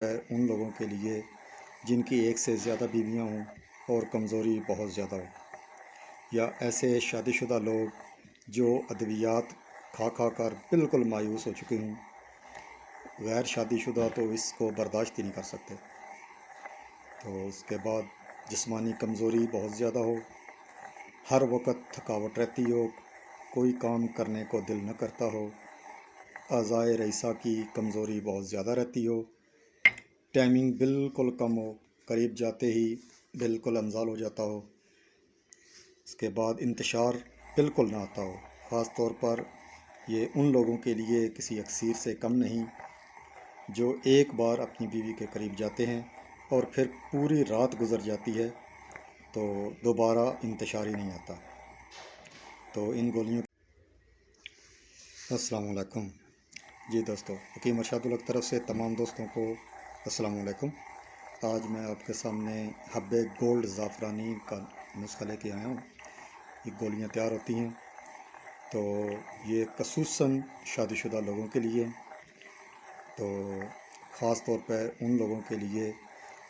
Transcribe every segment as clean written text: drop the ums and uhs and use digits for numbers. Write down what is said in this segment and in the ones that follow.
ہے ان لوگوں کے لیے جن کی ایک سے زیادہ بیویاں ہوں اور کمزوری بہت زیادہ ہو، یا ایسے شادی شدہ لوگ جو ادویات کھا کھا کر بالکل مایوس ہو چکے ہوں۔ غیر شادی شدہ تو اس کو برداشت ہی نہیں کر سکتے۔ تو اس کے بعد جسمانی کمزوری بہت زیادہ ہو، ہر وقت تھکاوٹ رہتی ہو، کوئی کام کرنے کو دل نہ کرتا ہو، اعضائے رئیسہ کی کمزوری بہت زیادہ رہتی ہو، ٹائمنگ بالکل کم ہو، قریب جاتے ہی بالکل انزال ہو جاتا ہو، اس کے بعد انتشار بالکل نہ آتا ہو۔ خاص طور پر یہ ان لوگوں کے لیے کسی اکسیر سے کم نہیں جو ایک بار اپنی بیوی کے قریب جاتے ہیں اور پھر پوری رات گزر جاتی ہے تو دوبارہ انتشار ہی نہیں آتا۔ تو ان گولیوں السلام علیکم جی دوستو، حکیم ارشاد الحق طرف سے تمام دوستوں کو السلام علیکم۔ آج میں آپ کے سامنے حب گولڈ زعفرانی کا نسخہ لے کے آیا ہوں۔ یہ گولیاں تیار ہوتی ہیں، تو یہ خصوصاً شادی شدہ لوگوں کے لیے، تو خاص طور پہ ان لوگوں کے لیے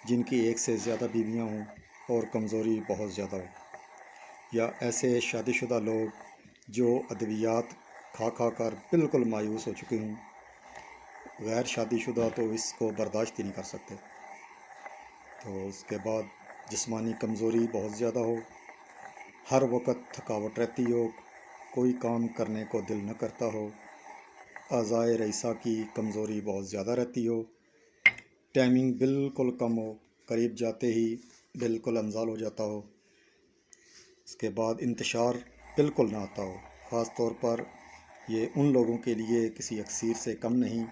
جن کی ایک سے زیادہ بیویاں ہوں اور کمزوری بہت زیادہ ہو، یا ایسے شادی شدہ لوگ جو ادویات کھا کھا کر بالکل مایوس ہو چکے ہوں۔ غیر شادی شدہ تو اس کو برداشت ہی نہیں کر سکتے۔ تو اس کے بعد جسمانی کمزوری بہت زیادہ ہو، ہر وقت تھکاوٹ رہتی ہو، کوئی کام کرنے کو دل نہ کرتا ہو، اعضائے رئیسہ کی کمزوری بہت زیادہ رہتی ہو، ٹائمنگ بالکل کم ہو، قریب جاتے ہی بالکل انزال ہو جاتا ہو، اس کے بعد انتشار بالکل نہ آتا ہو۔ خاص طور پر یہ ان لوگوں کے لیے کسی اکسیر سے کم نہیں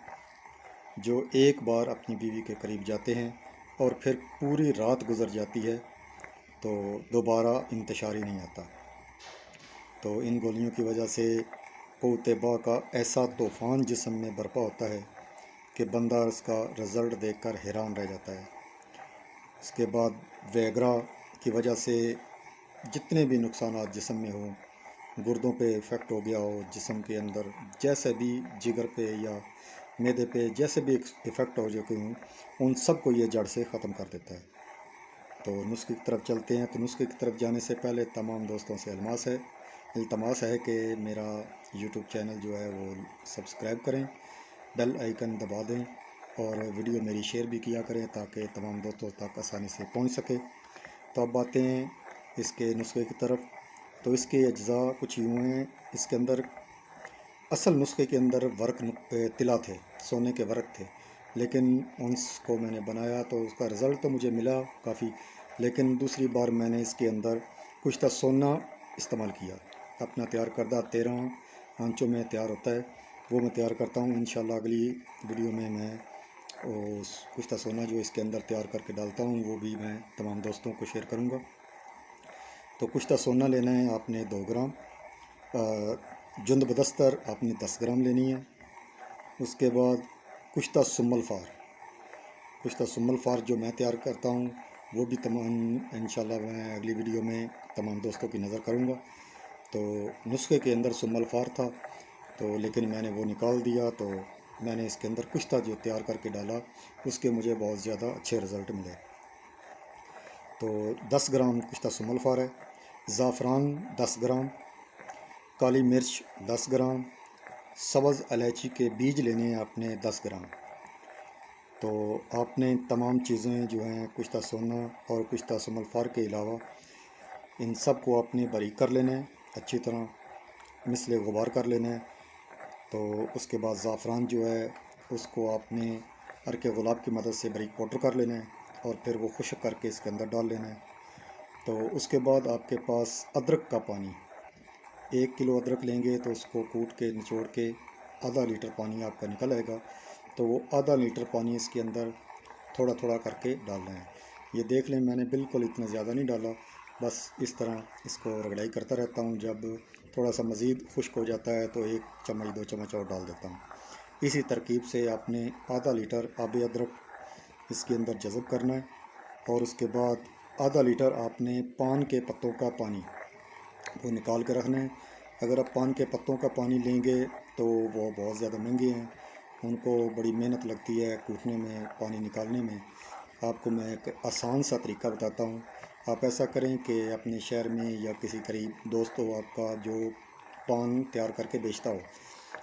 جو ایک بار اپنی بیوی کے قریب جاتے ہیں اور پھر پوری رات گزر جاتی ہے تو دوبارہ انتشار ہی نہیں آتا۔ تو ان گولیوں کی وجہ سے قوت با کا ایسا طوفان جسم میں برپا ہوتا ہے کہ بندہ اس کا رزلٹ دیکھ کر حیران رہ جاتا ہے۔ اس کے بعد ویگرا کی وجہ سے جتنے بھی نقصانات جسم میں ہوں، گردوں پہ افیکٹ ہو گیا ہو، جسم کے اندر جیسے بھی جگر پہ یا معدے پہ جیسے بھی افیکٹ ہو چکے ہوں، ان سب کو یہ جڑ سے ختم کر دیتا ہے۔ تو نسخے کی طرف چلتے ہیں۔ تو نسخے کی طرف جانے سے پہلے تمام دوستوں سے التماس ہے کہ میرا یوٹیوب چینل جو ہے وہ سبسکرائب کریں، بیل آئیکن دبا دیں اور ویڈیو میری شیئر بھی کیا کریں تاکہ تمام دوستوں تک آسانی سے پہنچ سکے۔ تو اب آتے ہیں اس کے نسخے کی طرف۔ تو اس کے اجزاء کچھ یوں ہیں۔ اس کے اندر اصل نسخے کے اندر ورق طلا تھے، سونے کے ورق تھے، لیکن اس کو میں نے بنایا تو اس کا رزلٹ تو مجھے ملا کافی، لیکن دوسری بار میں نے اس کے اندر کچھ تا سونا استعمال کیا۔ اپنا تیار کردہ 13 آنچوں میں تیار ہوتا ہے، وہ میں تیار کرتا ہوں۔ انشاءاللہ اگلی ویڈیو میں اس کچھ تا سونا جو اس کے اندر تیار کر کے ڈالتا ہوں وہ بھی میں تمام دوستوں کو شیئر کروں گا۔ تو کچھ تا سونا لینا ہے آپ نے 2 گرام، جند بدستر آپ نے 10 گرام لینی ہے۔ اس کے بعد کچھ تا سمل فار جو میں تیار کرتا ہوں وہ بھی تمام انشاءاللہ میں اگلی ویڈیو میں تمام دوستوں کی نظر کروں گا۔ تو نسخے کے اندر سمل فار تھا تو لیکن میں نے وہ نکال دیا، تو میں نے اس کے اندر کچھ تا جو تیار کر کے ڈالا اس کے مجھے بہت زیادہ اچھے رزلٹ ملے۔ تو 10 گرام کچھ تا سمل فار ہے، زعفران 10 گرام، کالی مرچ 10 گرام، سبز الائچی کے بیج لینے ہیں آپ نے 10 گرام۔ تو آپ نے تمام چیزیں جو ہیں کچھ تا سونا اور کچھ تا سمل فار کے علاوہ ان سب کو آپ نے باریک کر لینا ہے، اچھی طرح مثل غبار کر لینا ہے۔ تو اس کے بعد زعفران جو ہے اس کو آپ نے عرق گلاب کی مدد سے باریک پاؤڈر کر لینا ہے اور پھر وہ خشک کر کے اس کے اندر ڈال لینا ہے۔ تو اس کے بعد آپ کے پاس ادرک کا پانی، 1 کلو ادرک لیں گے تو اس کو کوٹ کے نچوڑ کے آدھا لیٹر پانی آپ کا نکل آئے گا، تو وہ آدھا لیٹر پانی اس کے اندر تھوڑا تھوڑا کر کے ڈالنا ہے۔ یہ دیکھ لیں میں نے بالکل اتنا زیادہ نہیں ڈالا، بس اس طرح اس کو رگڑائی کرتا رہتا ہوں۔ جب تھوڑا سا مزید خشک ہو جاتا ہے تو 1 چمچ 2 چمچ اور ڈال دیتا ہوں۔ اسی ترکیب سے آپ نے آدھا لیٹر آب ادرک اس کے اندر جذب کرنا ہے، اور اس کے بعد آدھا لیٹر آپ نے پان کے پتوں کا پانی وہ نکال کے رکھنا ہے۔ اگر آپ پان کے پتوں کا پانی لیں گے تو وہ بہت زیادہ مہنگے ہیں، ان کو بڑی محنت لگتی ہے کوٹنے میں، پانی نکالنے میں۔ آپ کو میں ایک آسان سا طریقہ بتاتا ہوں۔ آپ ایسا کریں کہ اپنے شہر میں یا کسی قریب دوست ہو آپ کا جو پان تیار کر کے بیچتا ہو،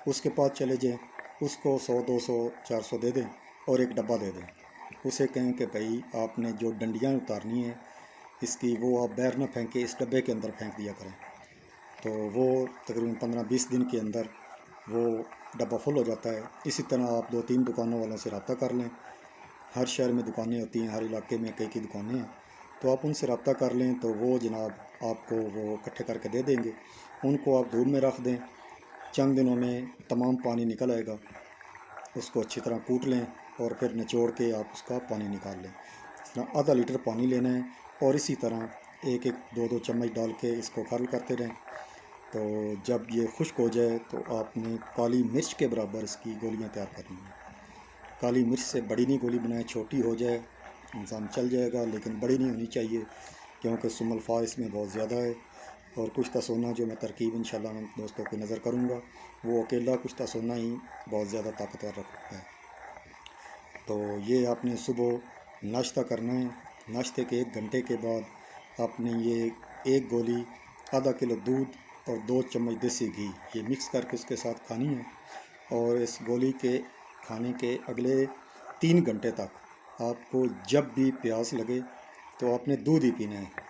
اس کے پاس چلے جائیں، اس کو 100 200 400 دے دیں اور ایک ڈبہ دے دیں۔ اسے کہیں کہ بھائی آپ نے جو ڈنڈیاں اتارنی ہیں اس کی، وہ آپ باہر نہ پھینکیں، اس ڈبے کے اندر پھینک دیا کریں۔ تو وہ تقریباً 15-20 دن کے اندر وہ ڈبہ فل ہو جاتا ہے۔ اسی طرح آپ 2-3 دکانوں والوں سے رابطہ کر لیں۔ ہر شہر میں دکانیں ہوتی ہیں، ہر علاقے میں کئی دکانیں ہیں، تو آپ ان سے رابطہ کر لیں تو وہ جناب آپ کو وہ اکٹھے کر کے دے دیں گے۔ ان کو آپ دھوپ میں رکھ دیں، چند دنوں میں تمام پانی نکل آئے گا۔ اس کو اچھی طرح کوٹ لیں اور پھر نچوڑ کے آپ اس کا پانی نکال لیں۔ اس طرح آدھا لیٹر پانی لینا ہے اور اسی طرح 1-2 چمچ ڈال کے اس کو کھرل کرتے رہیں۔ تو جب یہ خشک ہو جائے تو آپ نے کالی مرچ کے برابر اس کی گولیاں تیار کرنی ہیں۔ کالی مرچ سے بڑی نہیں گولی بنائیں، چھوٹی ہو جائے انسان چل جائے گا، لیکن بڑی نہیں ہونی چاہیے کیونکہ سم الفا اس میں بہت زیادہ ہے۔ اور کشتہ سونا جو میں ترکیب انشاءاللہ دوستوں کو نظر کروں گا، وہ اکیلا کشتہ سونا ہی بہت زیادہ طاقتور رکھتا ہے۔ تو یہ آپ نے صبح ناشتہ کرنا ہے۔ ناشتے کے 1 گھنٹے کے بعد آپ نے یہ 1 گولی، آدھا کلو دودھ اور 2 چمچ دیسی گھی یہ مکس کر کے اس کے ساتھ کھانی ہے۔ اور اس گولی کے کھانے کے اگلے 3 گھنٹے تک آپ کو جب بھی پیاس لگے تو آپ نے دودھ ہی پینا ہے۔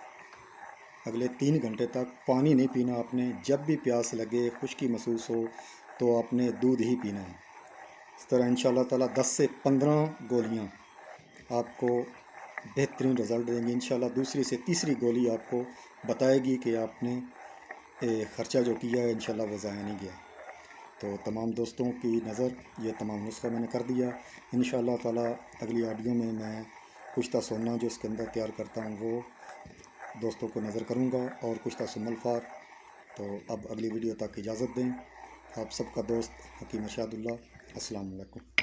اگلے 3 گھنٹے تک پانی نہیں پینا آپ نے۔ جب بھی پیاس لگے، خشکی محسوس ہو تو آپ نے دودھ ہی پینا ہے۔ اس طرح انشاءاللہ تعالیٰ 10 سے 15 گولیاں آپ کو بہترین رزلٹ دیں گی۔ انشاءاللہ دوسری سے تیسری گولی آپ کو بتائے گی کہ آپ نے خرچہ جو کیا ہے انشاءاللہ وہ ضائع نہیں گیا۔ تو تمام دوستوں کی نظر یہ تمام نسخہ میں نے کر دیا۔ انشاءاللہ تعالیٰ اگلی آڈیو میں کشتہ سونا جو اس کے اندر تیار کرتا ہوں وہ دوستوں کو نظر کروں گا، اور کشتہ سم الفار۔ تو اب اگلی ویڈیو تک اجازت دیں۔ آپ سب کا دوست حکیم ارشاد اللہ۔ السلام علیکم۔